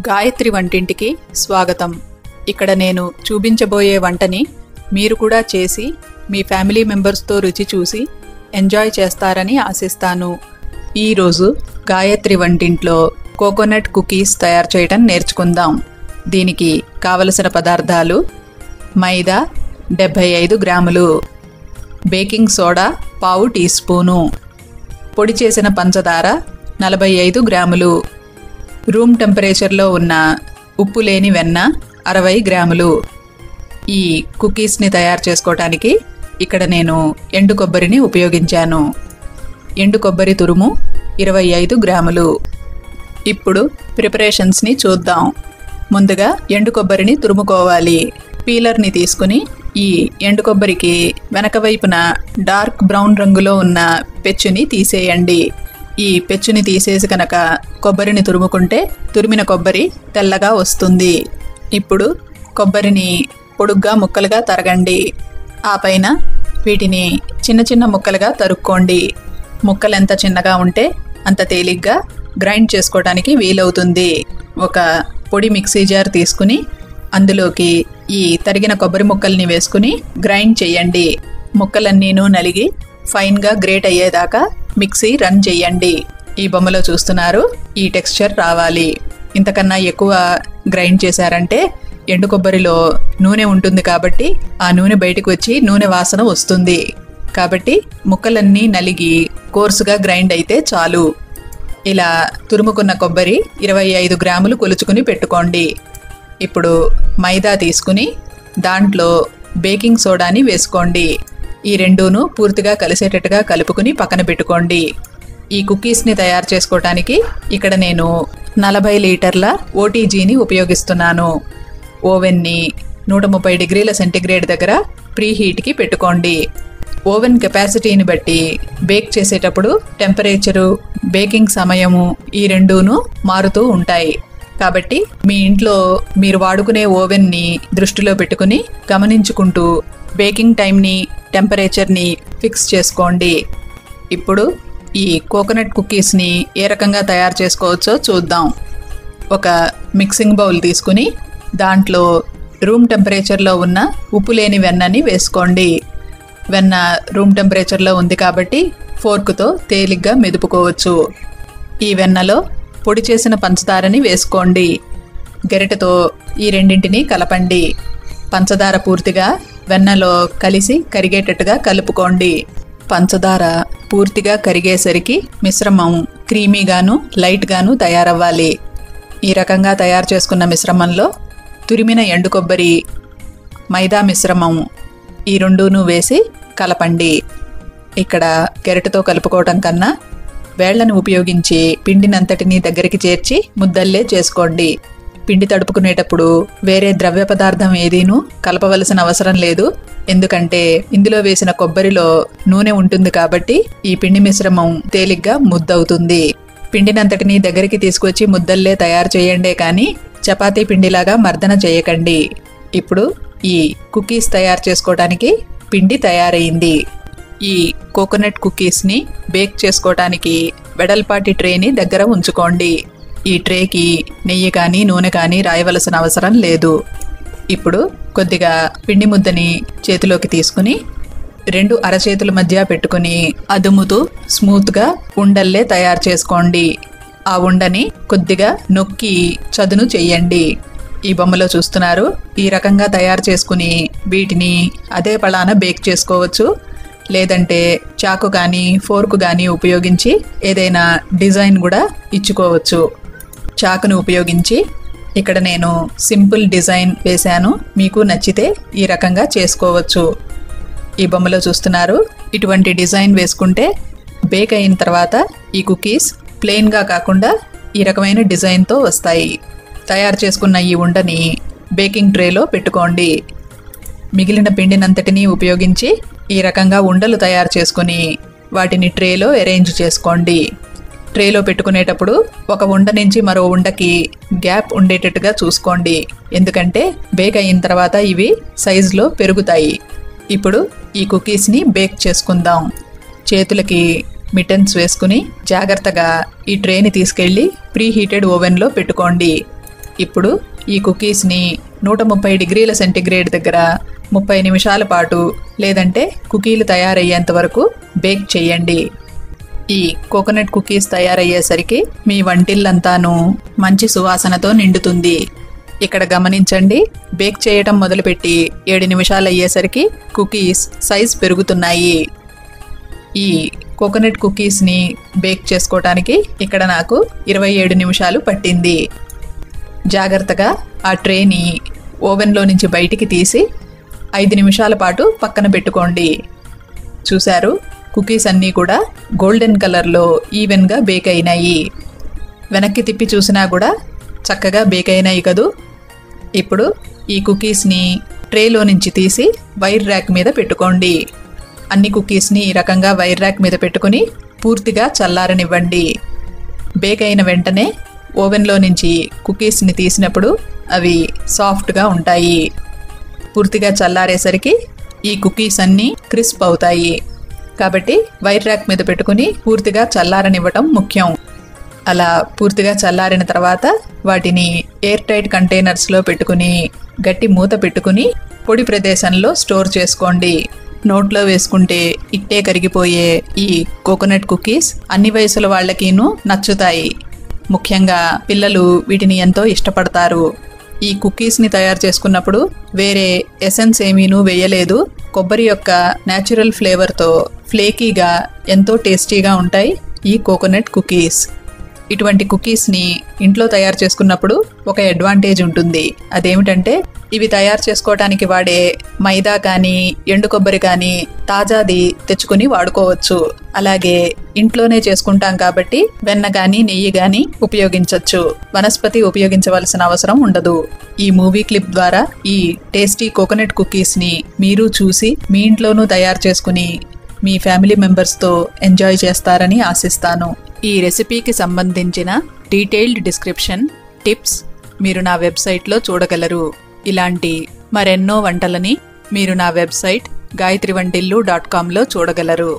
గాయత్రి వంటింటికి స్వాగతం. ఇక్కడ నేను చూపించబోయే వంటని మీరు కూడా చేసి మీ ఫ్యామిలీ మెంబర్స్తో రుచి చూసి ఎంజాయ్ చేస్తారని ఆశిస్తాను. ఈరోజు గాయత్రి వంటింట్లో కోకోనట్ కుకీస్ తయారు చేయడం నేర్చుకుందాం. దీనికి కావలసిన పదార్థాలు: మైదా 75 గ్రాములు, బేకింగ్ సోడా పావు టీ స్పూను, పొడి చేసిన పంచదార 45 గ్రాములు, రూమ్ టెంపరేచర్లో ఉన్న ఉప్పు లేని వెన్న 60 గ్రాములు. ఈ కుకీస్ని తయారు చేసుకోవటానికి ఇక్కడ నేను ఎండు కొబ్బరిని ఉపయోగించాను. ఎండు కొబ్బరి తురుము 25 గ్రాములు. ఇప్పుడు ప్రిపరేషన్స్ని చూద్దాం. ముందుగా ఎండు కొబ్బరిని తురుముకోవాలి. పీలర్ని తీసుకుని ఈ ఎండు కొబ్బరికి వెనక వైపున డార్క్ బ్రౌన్ రంగులో ఉన్న పెచ్చుని తీసేయండి. ఈ పెచ్చుని తీసేసి కనుక కొబ్బరిని తురుముకుంటే తురిమిన కొబ్బరి తెల్లగా వస్తుంది. ఇప్పుడు కొబ్బరిని పొడుగ్గా ముక్కలుగా తరగండి. ఆ పైన వీటిని చిన్న చిన్న ముక్కలుగా తరుక్కోండి. ముక్కలు ఎంత చిన్నగా ఉంటే అంత తేలిగ్గా గ్రైండ్ చేసుకోవడానికి వీలవుతుంది. ఒక పొడి మిక్సీ జార్ తీసుకుని అందులోకి ఈ తరిగిన కొబ్బరి ముక్కల్ని వేసుకుని గ్రైండ్ చేయండి. ముక్కలన్నీను నలిగి ఫైన్గా గ్రేట్ అయ్యేదాకా మిక్సీ రన్ చేయండి. ఈ బొమ్మలో చూస్తున్నారు, ఈ టెక్స్చర్ రావాలి. ఇంతకన్నా ఎక్కువ గ్రైండ్ చేశారంటే ఎండు కొబ్బరిలో నూనె ఉంటుంది కాబట్టి ఆ నూనె బయటకు వచ్చి నూనె వాసన వస్తుంది. కాబట్టి ముక్కలన్నీ నలిగి కోర్సుగా గ్రైండ్ అయితే చాలు. ఇలా తురుముకున్న కొబ్బరి 25 గ్రాములు కొలుచుకుని పెట్టుకోండి. ఇప్పుడు మైదా తీసుకుని దాంట్లో బేకింగ్ సోడాని వేసుకోండి. ఈ రెండూను పూర్తిగా కలిసేటట్టుగా కలుపుకుని పక్కన పెట్టుకోండి. ఈ కుకీస్ని తయారు చేసుకోవటానికి ఇక్కడ నేను 40 లీటర్ల ఓటీజీని ఉపయోగిస్తున్నాను. ఓవెన్ని 130 డిగ్రీల సెంటీగ్రేడ్ దగ్గర ప్రీ హీట్కి పెట్టుకోండి. ఓవెన్ కెపాసిటీని బట్టి బేక్ చేసేటప్పుడు టెంపరేచరు, బేకింగ్ సమయము ఈ రెండూను మారుతూ ఉంటాయి. కాబట్టి మీ ఇంట్లో మీరు వాడుకునే ఓవెన్ని దృష్టిలో పెట్టుకుని గమనించుకుంటూ బేకింగ్ టైంని, టెంపరేచర్ని ఫిక్స్ చేసుకోండి. ఇప్పుడు ఈ కోకోనట్ కుకీస్ని ఏ రకంగా తయారు చేసుకోవచ్చో చూద్దాం. ఒక మిక్సింగ్ బౌల్ తీసుకుని దాంట్లో రూమ్ టెంపరేచర్లో ఉన్న ఉప్పు లేని వెన్నని వేసుకోండి. వెన్న రూమ్ టెంపరేచర్లో ఉంది కాబట్టి ఫోర్కుతో తేలిగ్గా మెదుపుకోవచ్చు. ఈ వెన్నలో పొడి చేసిన పంచదారని వేసుకోండి. గరిటెతో ఈ రెండింటిని కలపండి. పంచదార పూర్తిగా వెన్నలో కలిసి కరిగేటట్టుగా కలుపుకోండి. పంచదార పూర్తిగా కరిగేసరికి మిశ్రమం క్రీమీగాను లైట్గాను తయారవ్వాలి. ఈ రకంగా తయారు చేసుకున్న మిశ్రమంలో తురిమిన ఎండు కొబ్బరి, మైదా మిశ్రమం ఈ రెండూను వేసి కలపండి. ఇక్కడ గరిటెతో కలుపుకోవటం కన్నా వేళ్లను ఉపయోగించి పిండినంతటినీ దగ్గరికి చేర్చి ముద్దల్లే చేసుకోండి. పిండి తడుపుకునేటప్పుడు వేరే ద్రవ్య పదార్థం ఏదీనూ కలపవలసిన అవసరం లేదు. ఎందుకంటే ఇందులో వేసిన కొబ్బరిలో నూనె ఉంటుంది కాబట్టి ఈ పిండి మిశ్రమం తేలిగ్గా ముద్దవుతుంది. పిండినంతటినీ దగ్గరికి తీసుకొచ్చి ముద్దల్లే తయారు చేయండే కానీ చపాతీ పిండిలాగా మర్దన చేయకండి. ఇప్పుడు ఈ కుకీస్ తయారు చేసుకోవడానికి పిండి తయారైంది. ఈ కోకోనట్ కుకీస్ని బేక్ చేసుకోవటానికి వెడల్పాటి ట్రేని దగ్గర ఉంచుకోండి. ఈ ట్రేకి నెయ్యి కానీ నూనె కానీ రాయవలసిన అవసరం లేదు. ఇప్పుడు కొద్దిగా పిండి ముద్దని చేతిలోకి తీసుకుని 2 అరచేతుల మధ్య పెట్టుకుని అదుముతూ స్మూత్గా ఉండల్లే తయారు చేసుకోండి. ఆ ఉండని కొద్దిగా నొక్కి చదును చెయ్యండి. ఈ బొమ్మలో చూస్తున్నారు, ఈ రకంగా తయారు చేసుకుని వీటిని అదే పళాన బేక్ చేసుకోవచ్చు. లేదంటే చాకు కానీ ఫోర్కు కానీ ఉపయోగించి ఏదైనా డిజైన్ కూడా ఇచ్చుకోవచ్చు. చాకును ఉపయోగించి ఇక్కడ నేను సింపుల్ డిజైన్ వేశాను. మీకు నచ్చితే ఈ రకంగా చేసుకోవచ్చు. ఈ బొమ్మలో చూస్తున్నారు, ఇటువంటి డిజైన్ వేసుకుంటే బేక్ అయిన తర్వాత ఈ కుకీస్ ప్లెయిన్గా కాకుండా ఈ రకమైన డిజైన్తో వస్తాయి. తయారు చేసుకున్న ఈ ఉండని బేకింగ్ ట్రేలో పెట్టుకోండి. మిగిలిన పిండినంతటినీ ఉపయోగించి ఈ రకంగా ఉండలు తయారు చేసుకుని వాటిని ట్రేలో అరేంజ్ చేసుకోండి. ట్రేలో పెట్టుకునేటప్పుడు ఒక ఉండ నుంచి మరో ఉండకి గ్యాప్ ఉండేటట్టుగా చూసుకోండి. ఎందుకంటే బేక్ అయిన తర్వాత ఇవి సైజులో పెరుగుతాయి. ఇప్పుడు ఈ కుకీస్ని బేక్ చేసుకుందాం. చేతులకి మిటన్స్ వేసుకుని జాగ్రత్తగా ఈ ట్రేని తీసుకెళ్ళి ప్రీ హీటెడ్ ఓవెన్లో పెట్టుకోండి. ఇప్పుడు ఈ కుకీస్ని 130 డిగ్రీల సెంటీగ్రేడ్ దగ్గర 30 నిమిషాల పాటు లేదంటే కుకీలు తయారయ్యేంత వరకు బేక్ చేయండి. ఈ కోకోనట్ కుకీస్ తయారయ్యేసరికి మీ వంటిల్లంతాను మంచి సువాసనతో నిండుతుంది. ఇక్కడ గమనించండి, బేక్ చేయటం మొదలుపెట్టి 7 నిమిషాలు అయ్యేసరికి కుకీస్ సైజ్ పెరుగుతున్నాయి. ఈ కోకోనట్ కుకీస్ని బేక్ చేసుకోవటానికి ఇక్కడ నాకు 27 నిమిషాలు పట్టింది. జాగ్రత్తగా ఆ ట్రేని ఓవెన్లో నుంచి బయటికి తీసి 5 నిమిషాల పాటు పక్కన పెట్టుకోండి. చూశారు, కుకీస్ అన్నీ కూడా గోల్డెన్ కలర్లో ఈవెన్గా బేక్ అయినాయి. వెనక్కి తిప్పి చూసినా కూడా చక్కగా బేక్ అయినాయి కదూ. ఇప్పుడు ఈ కుకీస్ని ట్రేలో నుంచి తీసి వైర్ ర్యాక్ మీద పెట్టుకోండి. అన్ని కుకీస్ని ఈ రకంగా వైర్ ర్యాక్ మీద పెట్టుకుని పూర్తిగా చల్లారనివ్వండి. బేక్ అయిన వెంటనే ఓవెన్లో నుంచి కుకీస్ని తీసినప్పుడు అవి సాఫ్ట్గా ఉంటాయి. పూర్తిగా చల్లారేసరికి ఈ కుకీస్ అన్నీ క్రిస్ప్ అవుతాయి. కాబట్టి వైర్ ర్యాక్ మీద పెట్టుకుని పూర్తిగా చల్లారనివ్వటం ముఖ్యం. అలా పూర్తిగా చల్లారిన తర్వాత వాటిని ఎయిర్ టైట్ కంటైనర్స్లో పెట్టుకుని గట్టి మూత పెట్టుకుని పొడి ప్రదేశంలో స్టోర్ చేసుకోండి. నోట్లో వేసుకుంటే ఇట్టే కరిగిపోయే ఈ కోకోనట్ కుకీస్ అన్ని వయసుల వాళ్ళకిను నచ్చుతాయి. ముఖ్యంగా పిల్లలు వీటిని ఎంతో ఇష్టపడతారు. ఈ కుకీస్ని తయారు చేసుకున్నప్పుడు వేరే ఎసెన్స్ ఏమీనూ వేయలేదు. కొబ్బరి యొక్క న్యాచురల్ ఫ్లేవర్తో ఫ్లేకీగా ఎంతో టేస్టీగా ఉంటాయి ఈ కోకోనట్ కుకీస్. ఇటువంటి కుకీస్ని ఇంట్లో తయారు చేసుకున్నప్పుడు ఒక అడ్వాంటేజ్ ఉంటుంది. అదేమిటంటే ఇవి తయారు చేసుకోవడానికి వాడే మైదా కానీ ఎండు కొబ్బరి కానీ తాజాది తెచ్చుకుని వాడుకోవచ్చు. అలాగే ఇంట్లోనే చేసుకుంటాం కాబట్టి వెన్న కానీ నెయ్యి కానీ ఉపయోగించవచ్చు. వనస్పతి ఉపయోగించవలసిన అవసరం ఉండదు. ఈ మూవీ క్లిప్ ద్వారా ఈ టేస్టీ కోకోనట్ కుకీస్ని మీరు చూసి మీ ఇంట్లోనూ తయారు చేసుకుని మీ ఫ్యామిలీ మెంబర్స్తో ఎంజాయ్ చేస్తారని ఆశిస్తాను. ఈ రెసిపీకి సంబంధించిన డీటెయిల్డ్ డిస్క్రిప్షన్, టిప్స్ మీరు నా వెబ్సైట్లో చూడగలరు. ఇలాంటి మరెన్నో వంటలని మీరు నా వెబ్సైట్ gayatrivantillu.com లో చూడగలరు.